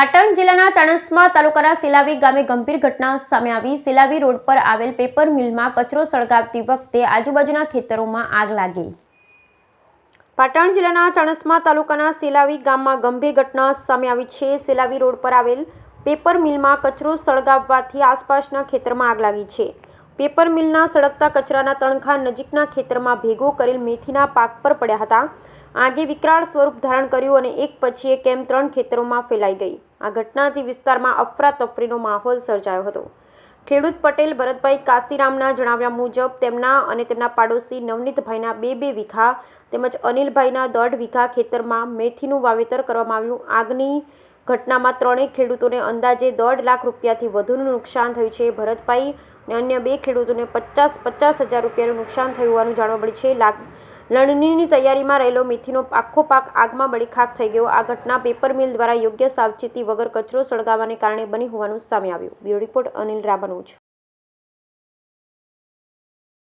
પાટણ જિલ્લાના ચાણસ્મા તાલુકાના સિલાવી ગામે ગંભીર ઘટના સામે આવી। સિલાવી રોડ પર આવેલ પેપર મિલમાં કચરો સળગાવતી વખતે આજુબાજુના ખેતરોમાં આગ લાગી। પાટણ જિલ્લાના ચાણસ્મા તાલુકાના સિલાવી ગામમાં ગંભીર ઘટના સામે આવી છે। સિલાવી રોડ પર આવેલ પેપર મિલમાં કચરો સળગાવવાથી આસપાસના ખેતરમાં આગ લાગી છે। પેપર મિલના સળગતા કચરાના તણખા નજીકના ખેતરમાં ભેગો કરેલ મેથીના પાક પર પડ્યા હતા। આગે વિકરાળ સ્વરૂપ ધારણ કર્યું અને એક પછી એક એમ 3 ખેતરોમાં ફેલાઈ ગઈ। આ ઘટનાથી વિસ્તારમાં અફરાતફરીનો માહોલ સર્જાયો હતો। ખેડૂત પટેલ ભરતભાઈ કાશીરામના જણાવ્યા મુજબ તેમના અને તેમના પાડોશી નવનીતભાઈના 2 વીઘા તેમજ અનિલભાઈના 1.5 વીઘા ખેતરમાં મેથીનું વાવેતર કરવામાં આવ્યું। આગની ઘટનામાં ત્રણેય ખેડૂતોને અંદાજે 1.5 લાખ રૂપિયાથી વધુનું નુકસાન થયું છે। ભરતભાઈ અને અન્ય 2 ખેડૂતોને 50,000 રૂપિયાનું નુકસાન થયું હોવાનું જાણવા મળ્યું છે। લણણીની તૈયારીમાં રહેલો મેથીનો આખો પાક આગમાં બળી ખાખ થઈ ગયો। આ ઘટના પેપર મિલ દ્વારા યોગ્ય સાવચેતી વગર કચરો સળગાવવાને કારણે બની હોવાનું સામે આવ્યું। Bureau report Anil Ramanuj.